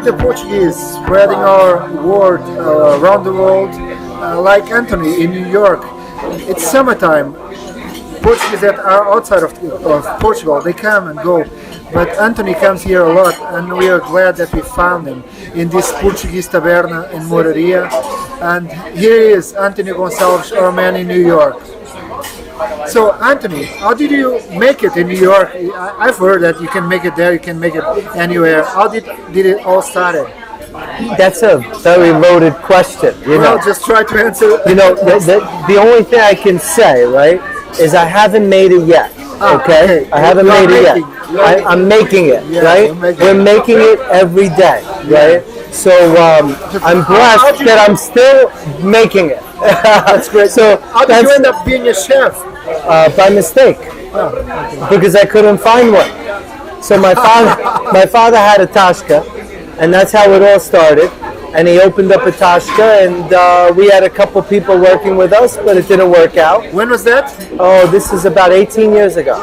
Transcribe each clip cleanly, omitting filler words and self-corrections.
with the Portuguese, spreading our word around the world, like Anthony in New York. It's summertime. Portuguese that are outside of Portugal, they come and go. But Anthony comes here a lot, and we are glad that we found him in this Portuguese taberna in Moraria. And here he is, Anthony Gonçalves, our man in New York. So, Anthony, how did you make it in New York? I've heard that you can make it there, you can make it anywhere. How did it all started? That's a very loaded question. Well, just try to answer. The only thing I can say, right, is I haven't made it yet. Okay? I haven't made it yet. I'm making it, right? We're making it every day, right? So I'm blessed that I'm still making it. That's great. So how did you end up being a chef? By mistake, because I couldn't find one. So my father had a tashka, and that's how it all started. And he opened up a tashka, and we had a couple people working with us, but it didn't work out. When was that? Oh, this is about 18 years ago.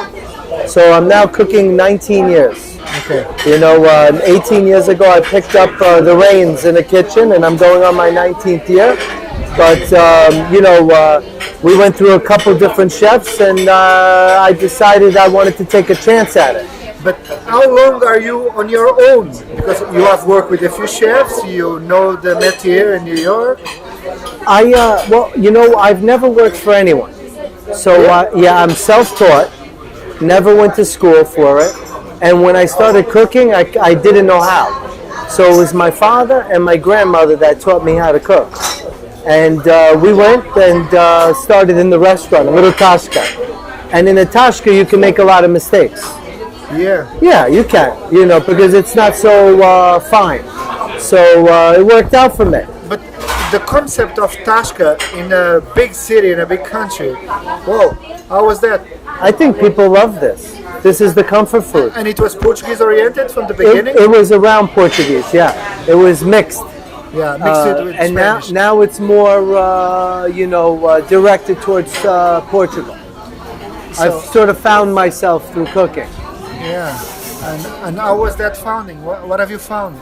So I'm now cooking 19 years. Okay. 18 years ago I picked up the reins in the kitchen, and I'm going on my 19th year. But, we went through a couple different chefs, and I decided I wanted to take a chance at it. But how long are you on your own? Because you have worked with a few chefs, you know the métier in New York. I've never worked for anyone. So, I'm self-taught, never went to school for it. And when I started cooking, I didn't know how. So it was my father and my grandmother that taught me how to cook. And we went and started in the restaurant, a little tashka. And in a tashka, you can make a lot of mistakes. Yeah. Yeah, you can, because it's not so fine. So it worked out for me. But the concept of tashka in a big city, in a big country, whoa, how was that? I think people love this. This is the comfort food. And it was Portuguese oriented from the beginning? It was around Portuguese, yeah. It was mixed. Yeah, mixed it with and Spanish. now it's more, directed towards Portugal. So, I've sort of found myself through cooking. Yeah, and how was that founding? What have you found?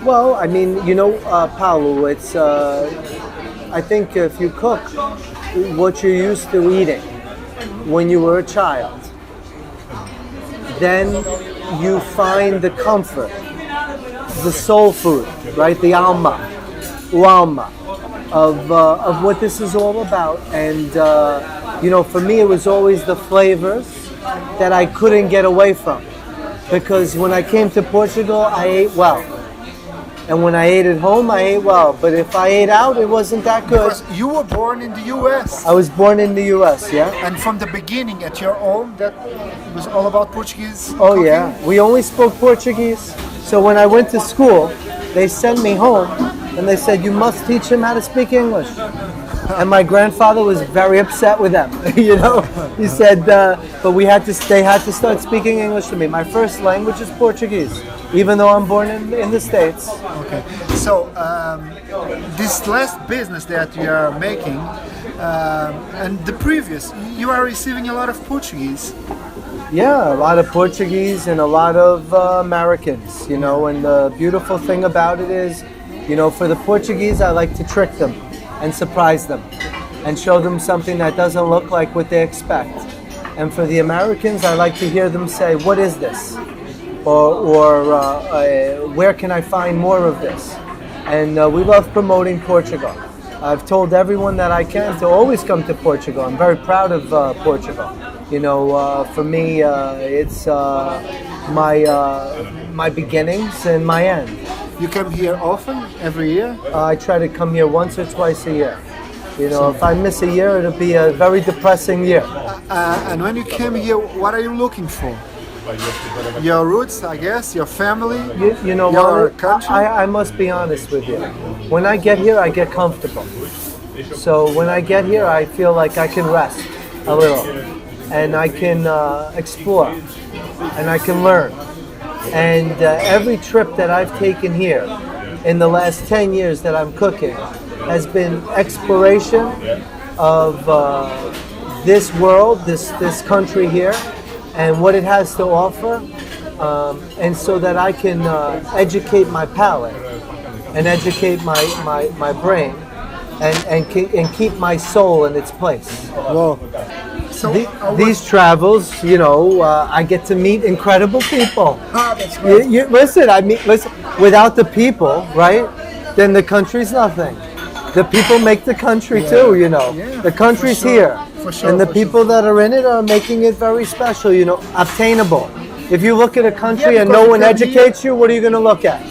Well, I mean, Paulo, it's, I think if you cook what you're used to eating when you were a child, then you find the comfort, the soul food, right? The alma of what this is all about. And for me, it was always the flavors that I couldn't get away from, because when I came to Portugal, I ate well, and when I ate at home, I ate well. But if I ate out, it wasn't that good. Because you were born in the U.S. I was born in the U.S. Yeah. And from the beginning, at your home, that was all about Portuguese. Oh cooking? Yeah, we only spoke Portuguese. So when I went to school, they sent me home, and they said, you must teach him how to speak English. And my grandfather was very upset with them. He said, but they had to start speaking English to me. My first language is Portuguese, even though I'm born in the States. Okay. So this last business that you are making, and the previous, you are receiving a lot of Portuguese. Yeah, a lot of Portuguese and a lot of Americans, and the beautiful thing about it is, for the Portuguese, I like to trick them and surprise them and show them something that doesn't look like what they expect. And for the Americans, I like to hear them say, what is this? Or where can I find more of this? And we love promoting Portugal. I've told everyone that I can to always come to Portugal. I'm very proud of Portugal. For me, it's my beginnings and my end. You come here often, every year? I try to come here once or twice a year. If I miss a year, it'll be a very depressing year. And when you came here, what are you looking for? Your roots, I guess, your family, your country? I must be honest with you. When I get here, I get comfortable. So when I get here, I feel like I can rest a little. And I can explore. And I can learn. And every trip that I've taken here in the last 10 years that I'm cooking has been exploration of this world, this country here, and what it has to offer, and so that I can educate my palate and educate my brain and keep my soul in its place. Wow. So These travels, I get to meet incredible people. that's great. Listen, without the people, right, then the country's nothing. The people make the country too, Yeah, the country's for sure. here. For sure, And the for people that are in it are making it very special, obtainable. If you look at a country and because no you one come educates you, what are you going to look at?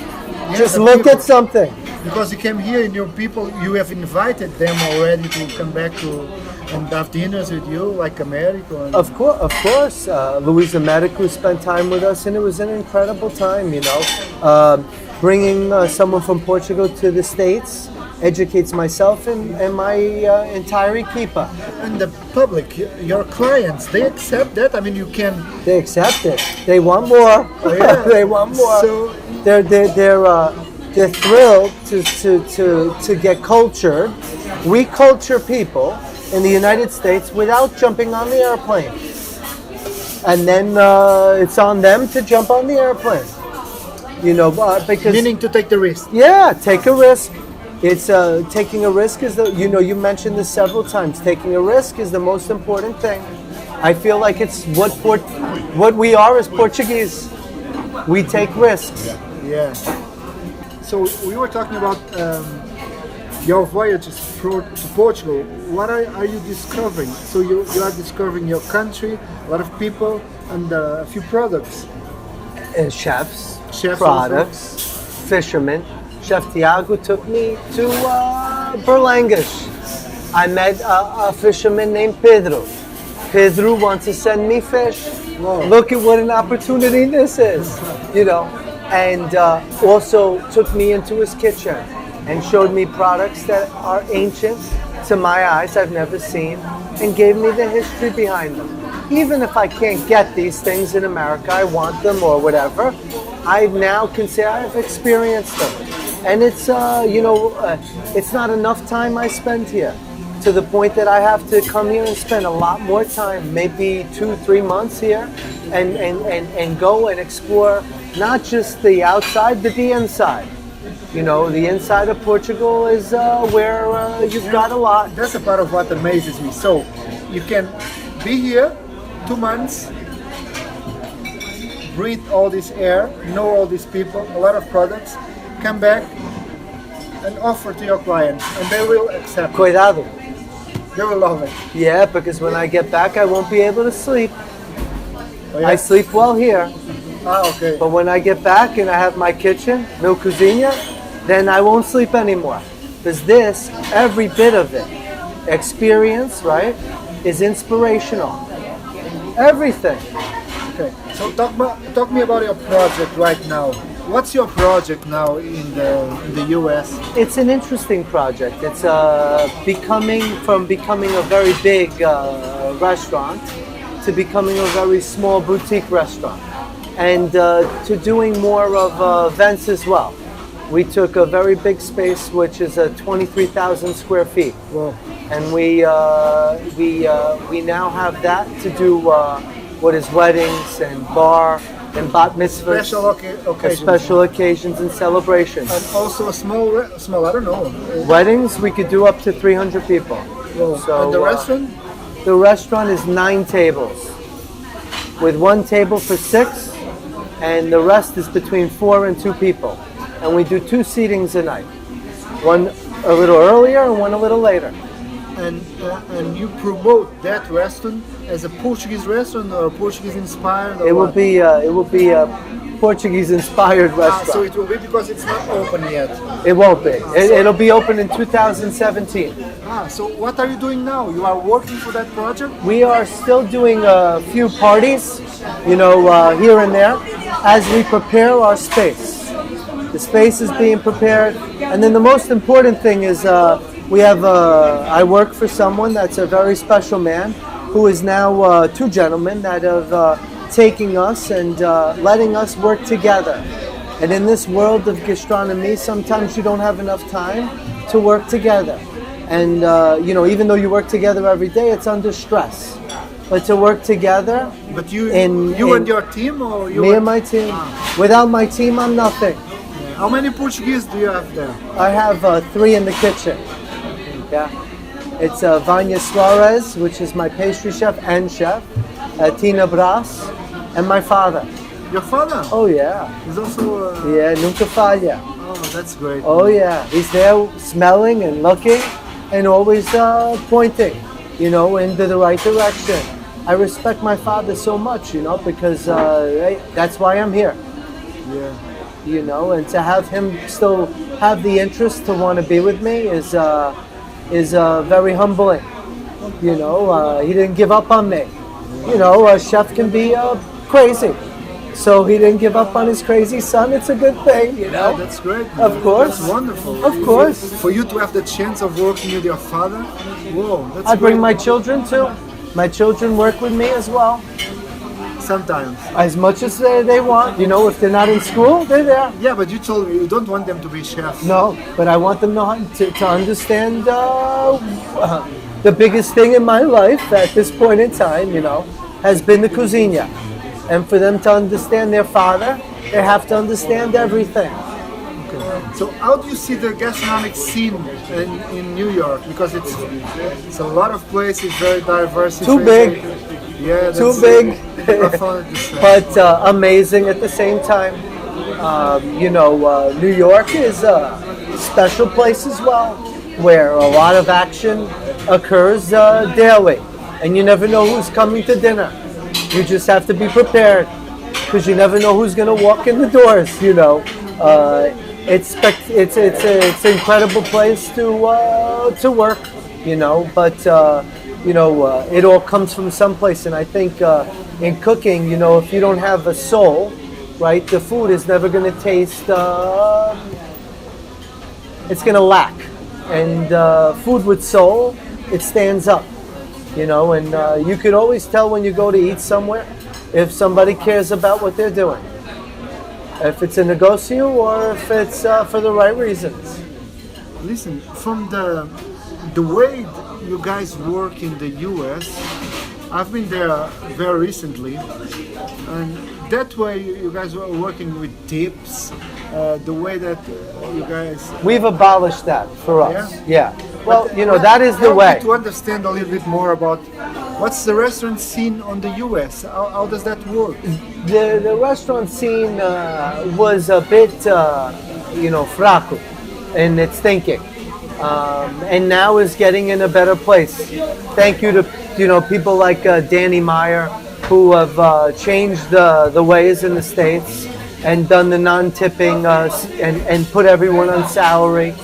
Just the look people. at something. Because you came here and your people, you have invited them already to come back to and have dinners with you, like America. And Of course. Louisa Medicu spent time with us, and it was an incredible time. Bringing someone from Portugal to the States educates myself and my entire equipa. And the public, your clients, they accept that. I mean, you can. They accept it. They want more. Yeah. They want more. So They're thrilled to get cultured. We culture people in the United States without jumping on the airplane. And then it's on them to jump on the airplane. Because meaning to take the risk. yeah, take a risk. It's taking a risk is you mentioned this several times. Taking a risk is the most important thing. I feel like it's what we are as Portuguese. We take risks. Yeah. So we were talking about your voyages to Portugal. What are you discovering? So you are discovering your country, a lot of people, and a few products. Chefs, Chefs products, fishermen. Chef Tiago took me to Berlangas. I met a fisherman named Pedro. Pedro wants to send me fish. Wow. Look at what an opportunity this is, And also took me into his kitchen and showed me products that are ancient to my eyes, I've never seen, and gave me the history behind them. Even if I can't get these things in America, I want them or whatever, I now can say I've experienced them. And it's, it's not enough time I spend here, to the point that I have to come here and spend a lot more time, maybe 2-3 months here, and go and explore not just the outside, but the inside. The inside of Portugal is where you've got a lot. That's a part of what amazes me. So you can be here 2 months, breathe all this air, know all these people, a lot of products, come back and offer to your clients, and they will accept. Cuidado. They will love it. Yeah, because when I get back, I won't be able to sleep. Oh, yeah? I sleep well here, Okay. but when I get back and I have my kitchen, no cozinha, then I won't sleep anymore. Because this, every bit of it, experience, right, is inspirational. Everything. Okay. So talk me about your project right now. What's your project now in the US? It's an interesting project. It's becoming a very big restaurant to becoming a very small boutique restaurant, and to doing more of events as well. We took a very big space, which is 23,000 square feet, Well, and we now have that to do what is weddings and bar and bat mitzvahs, special occasions and celebrations. And also a small, I don't know. Weddings, we could do up to 300 people. Well, So, and the restaurant? The restaurant is 9 tables, with 1 table for 6, and the rest is between 4 and 2 people. And we do 2 seatings a night, one a little earlier and one a little later. And you promote that restaurant as a Portuguese restaurant or Portuguese inspired? Or It will be a Portuguese inspired restaurant. So it will be because it's not open yet. It won't be. It'll be open in 2017. So what are you doing now? You are working for that project? We are still doing a few parties, here and there, as we prepare our space. The space is being prepared, and then the most important thing is I work for someone that's a very special man, who is now 2 gentlemen that have taking us and letting us work together. And in this world of gastronomy, sometimes you don't have enough time to work together. And even though you work together every day, it's under stress. but to work together. But you In- you in- and your team, or you Me and my team. Without my team, I'm nothing. How many Portuguese do you have there? I have 3 in the kitchen. Yeah. It's Vanya Suarez, which is my pastry chef and chef, Tina Brás, and my father. Your father? Oh yeah. He's also. Yeah, nunca falha. Oh, that's great. Oh yeah. He's there smelling and looking and always pointing, into the right direction. I respect my father so much, because that's why I'm here. Yeah. And to have him still have the interest to want to be with me is very humbling. He didn't give up on me. A chef can be crazy, so he didn't give up on his crazy son. It's a good thing, Yeah, that's great. Of course. That's wonderful. Of course. For you to have the chance of working with your father, whoa, that's I bring great. my children too. My children work with me as well, Sometimes. as much as they want. If they're not in school, they're there. Yeah, but you told me you don't want them to be chefs. No, but I want them to understand the biggest thing in my life at this point in time, has been the cozinha. And for them to understand their father, they have to understand everything. So how do you see the gastronomic scene in New York? Because it's a lot of places, very diverse. Too big. Yeah, Too that's big. I found it the same. But amazing at the same time. New York is a special place as well, where a lot of action occurs daily, and you never know who's coming to dinner. You just have to be prepared, because you never know who's going to walk in the doors. It's an incredible place to work. But it all comes from someplace, and I think in cooking, if you don't have a soul, right, the food is never going to taste. It's going to lack, and food with soul, it stands up. And you could always tell when you go to eat somewhere if somebody cares about what they're doing, if it's a negocio or if it's for the right reasons. Listen, from the way you guys work in the U.S., I've been there very recently, and that way you guys were working with tips, the way that you guys... We've abolished that for us. Yeah. Well, But that is the help way. me to understand a little bit more about what's the restaurant scene on the U.S. How does that work? The restaurant scene was a bit, fraco in its thinking, and now is getting in a better place. Thank you to people like Danny Meyer, who have changed the ways in the States and done the non-tipping and put everyone on salary,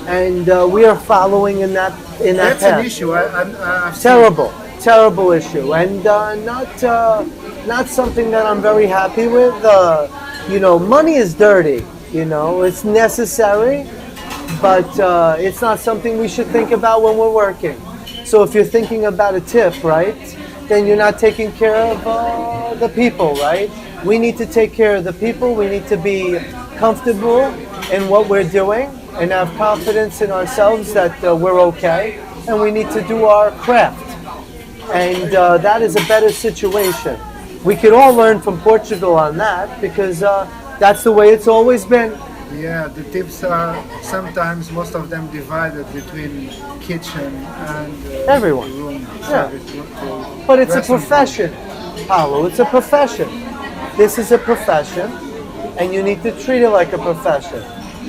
and we are following in that That's path. an issue. I've seen. Terrible issue, and not something that I'm very happy with. Money is dirty. It's necessary, but it's not something we should think about when we're working. So if you're thinking about a tip, right, then you're not taking care of the people, right? We need to take care of the people. We need to be comfortable in what we're doing and have confidence in ourselves that we're okay, and we need to do our craft. And that is a better situation. We could all learn from Portugal on that, because that's the way it's always been. Yeah, the tips are sometimes, most of them, divided between kitchen and Everyone. room Yeah. service. But it's a Restaurant. profession, Paulo. It's a profession. This is a profession, and you need to treat it like a profession.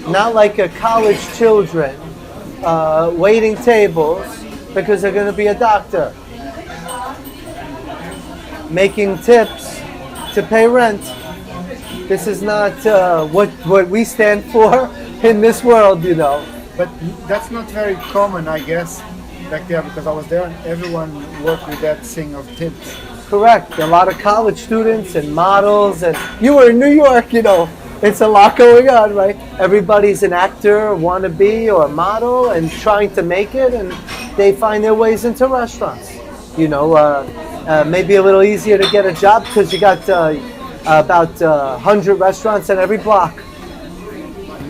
Not like a college children waiting tables because they're going to be a doctor. Making tips to pay rent. This is not what we stand for in this world, But that's not very common, I guess, back there, because I was there and everyone worked with that thing of tips. Correct. A lot of college students and models, and you were in New York, it's a lot going on, right? Everybody's an actor, wannabe, or a model, and trying to make it, and they find their ways into restaurants. Maybe a little easier to get a job because you got about 100 restaurants in every block.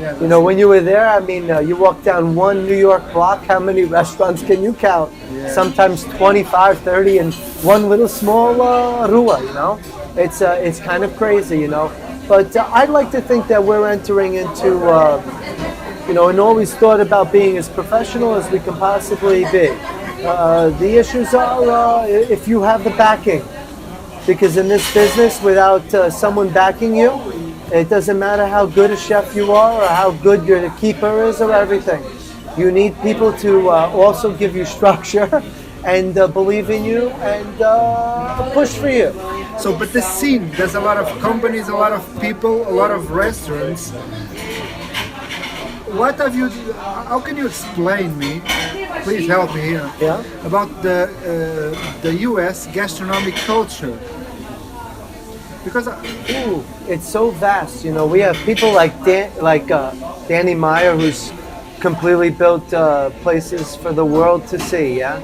Yeah, When you were there, you walk down one New York block, how many restaurants can you count? sometimes 25, 30 in one little small rua, you know. It's kind of crazy, you know. But I'd like to think that we're entering into, you know, and always thought about being as professional as we can possibly be. The issues are if you have the backing, because in this business, without someone backing you, it doesn't matter how good a chef you are or how good your keeper is or everything. You need people to also give you structure and believe in you and push for you. So, but the scene, there's a lot of companies, a lot of people, a lot of restaurants. What have you? How can you explain me? Please help me here. Yeah. About the U.S. gastronomic culture. Because It's so vast, you know. We have people like Danny Meyer, who's completely built places for the world to see. Yeah,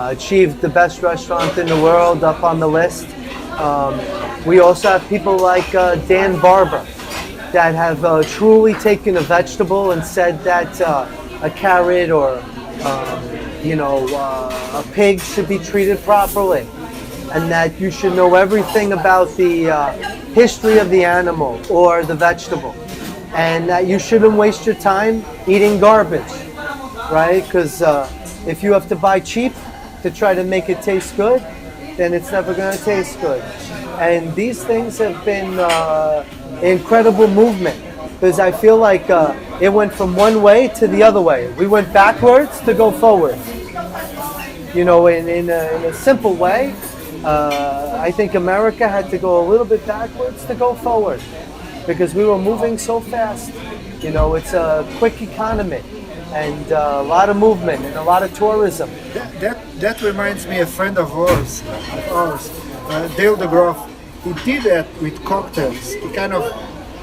achieved the best restaurant in the world, up on the list. We also have people like Dan Barber that have truly taken a vegetable and said that a carrot or a pig should be treated properly, and that you should know everything about the history of the animal or the vegetable, and that you shouldn't waste your time eating garbage, right? Because if you have to buy cheap to try to make it taste good, then it's never going to taste good. And these things have been incredible movement, because I feel like it went from one way to the other way. We went backwards to go forward. You know, in a simple way, I think America had to go a little bit backwards to go forward, because we were moving so fast. You know, it's a quick economy and a lot of movement and a lot of tourism. that reminds me, a friend of ours, Dale DeGroff. He did that with cocktails. He kind of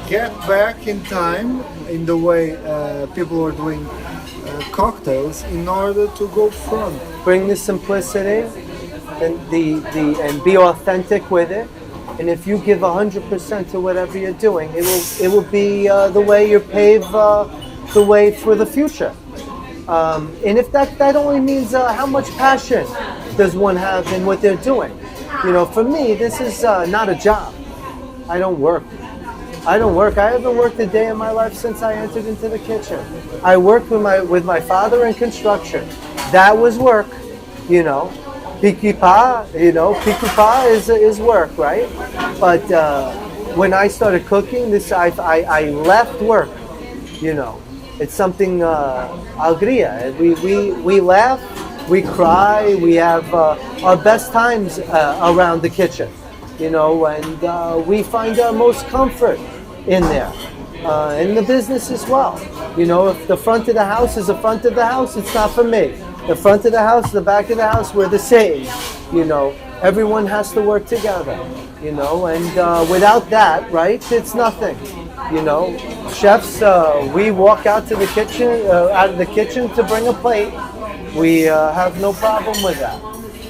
get back in time in the way people were doing cocktails in order to go front. Bring the simplicity and and be authentic with it. And if you give 100% to whatever you're doing, it will be the way you pave the way for the future. And if that only means how much passion does one have in what they're doing. You know, for me, this is not a job. I don't work. I haven't worked a day in my life since I entered into the kitchen. I worked with my father in construction. That was work, you know. Pikipa, you know, pikupa is work, right? But when I started cooking, I left work, you know. It's something alegria. We laugh, we cry, we have our best times around the kitchen, you know, and we find our most comfort in there. In the business as well. You know, if the front of the house is the front of the house, it's not for me. The front of the house, the back of the house, we're the same. You know, everyone has to work together, you know, and without that, right, it's nothing. You know, chefs, we walk out to the kitchen, out of the kitchen to bring a plate. We have no problem with that.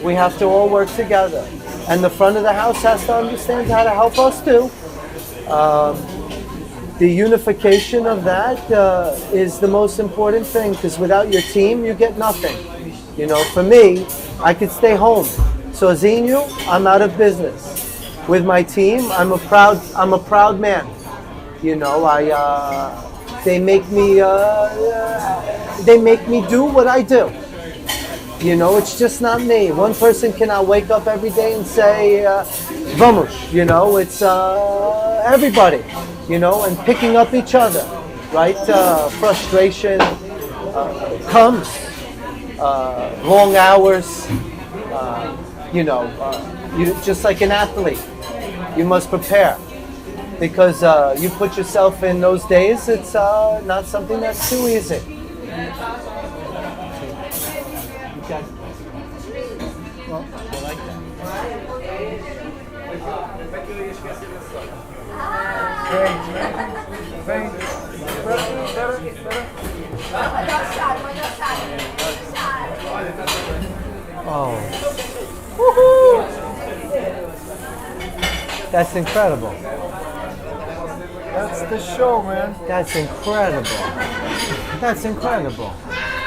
We have to all work together. And the front of the house has to understand how to help us too. The unification of that is the most important thing, because without your team, you get nothing. You know, for me, I could stay home. Sozinho, I'm out of business. With my team, I'm a proud man. You know, they make me do what I do. You know, it's just not me. One person cannot wake up every day and say, vamos, you know, it's everybody, you know, and picking up each other, right? Frustration comes, long hours, you know, you just like an athlete, you must prepare, because you put yourself in those days, it's not something that's too easy. Well, I like that. Oh. Woohoo! That's incredible. That's the show, man. That's incredible. That's incredible.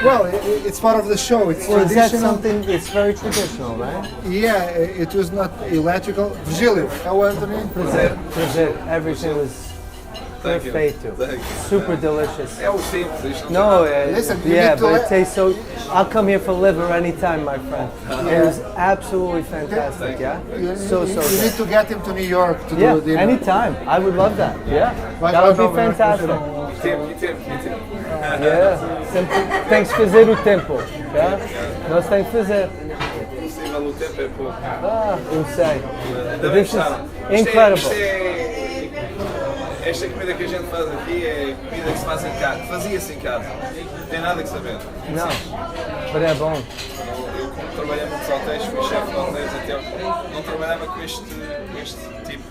Well, it's part of the show. It's Well, is that traditional. something? It's very traditional, right? Yeah, it was not electrical. Virgílio, how Anthony? Present. Everything was Thank you. perfeito. Thank you. Super delicious. É o simples, isto No, Listen, you yeah, need to but let- it tastes so. I'll come here for liver anytime, my friend. It was absolutely fantastic. Yeah, so You good. need to get him to New York to Yeah, do dinner. anytime. I would love that. Yeah, Vai that would lá, be vai lá, fantastic. tempo. Yeah, sempre tem que fazer o tempo. Yeah? Nós temos que fazer. Possível o tempo é pouco. Eu sei. Ainda This is gostaram. incredible. Esta comida que a gente faz aqui é comida que se faz em casa. Fazia-se em casa. Não tem nada que saber. Não, mas é bom. Eu, como trabalhei em muitos hotéis, fui chefe de hotéis até não trabalhava com este tipo.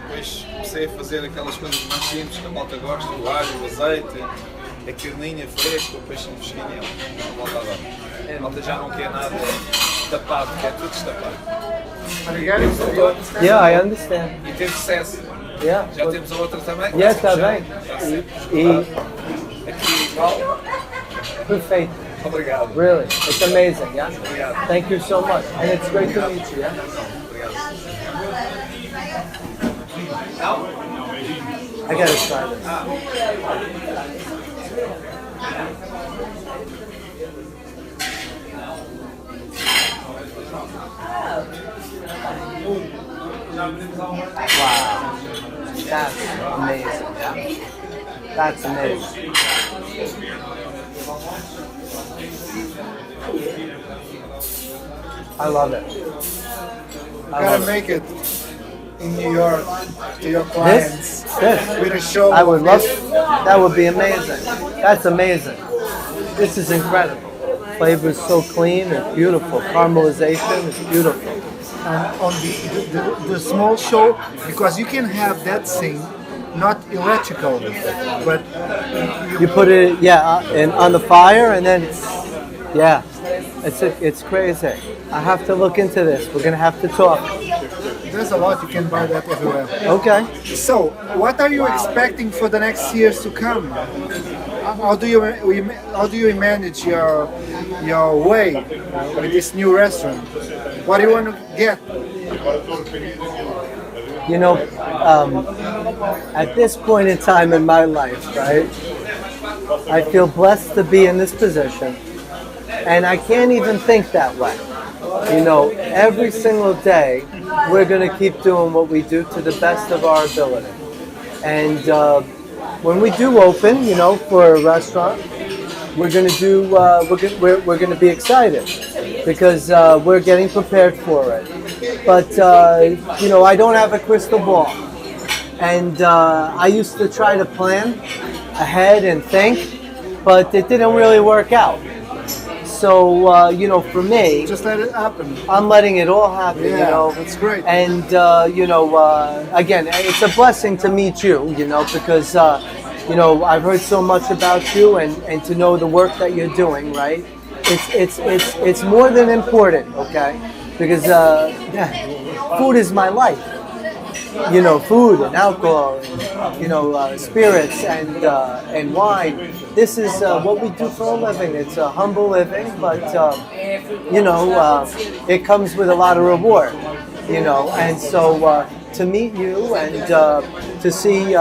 Depois comecei a fazer aquelas coisas mais simples que a malta gosta, o alho, o azeite, a carninha fresca, o peixe fresquinho, a malta adora. A malta já não quer nada tapado, quer tudo destapado. Yeah, I understand. E tem sucesso. Yeah. Já temos a outra também? Yeah, está bem. E Aqui igual. perfeito. Obrigado. Really, it's amazing. Yeah. Obrigado. Thank you so much, and it's great to meet you. Yeah. Obrigado. I gotta try this. Wow, that's amazing. Yeah, that's amazing. I love it. I Gotta love it. make it in New York to your clients. This. With a show. I would love this. that. Would be amazing. That's amazing. This is incredible. Flavor is so clean and beautiful. Caramelization is beautiful. And on the small show, because you can have that thing, not electrical, but You put it, and on the fire, and then, yeah, it's crazy. I have to look into this. We're gonna have to talk. there's a lot. You can buy that everywhere. Okay. So, what are you expecting for the next years to come? How do you manage your way with this new restaurant? What do you want to get? You know, at this point in time in my life, right, I feel blessed to be in this position, and I can't even think that way. You know, every single day, we're going to keep doing what we do to the best of our ability. And when we do open, you know, for a restaurant, we're going to do. We're going to be excited because we're getting prepared for it. But you know, I don't have a crystal ball, and I used to try to plan ahead and think, but it didn't really work out. So you know, for me, Just let it happen. I'm letting it all happen. Yeah, You know, that's great. and you know, again, it's a blessing to meet you. You know, because you know, I've heard so much about you, and to know the work that you're doing. Right? It's more than important. Okay, because yeah, food is my life. You know, food and alcohol, and, you know, spirits and wine. This is what we do for a living. It's a humble living, but you know, it comes with a lot of reward. You know, and so to meet you and to see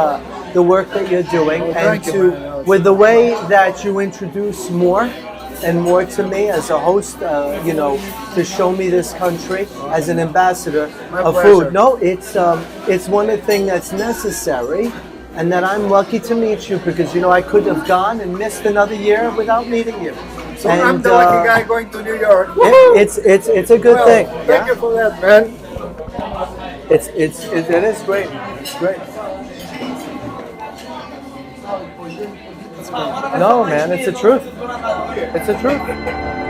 the work that you're doing, and thank you, to man. with the way that you introduce more and more to me as a host, you know, to show me this country as an ambassador My of pleasure. food. No, it's one of the things that's necessary, and that I'm lucky to meet you because, you know, I could have gone and missed another year without meeting you. So I'm the lucky guy going to New York. It's a good Well, thing. Thank you for that, man. It is great. It's great. No, man, it's the truth. It's the truth.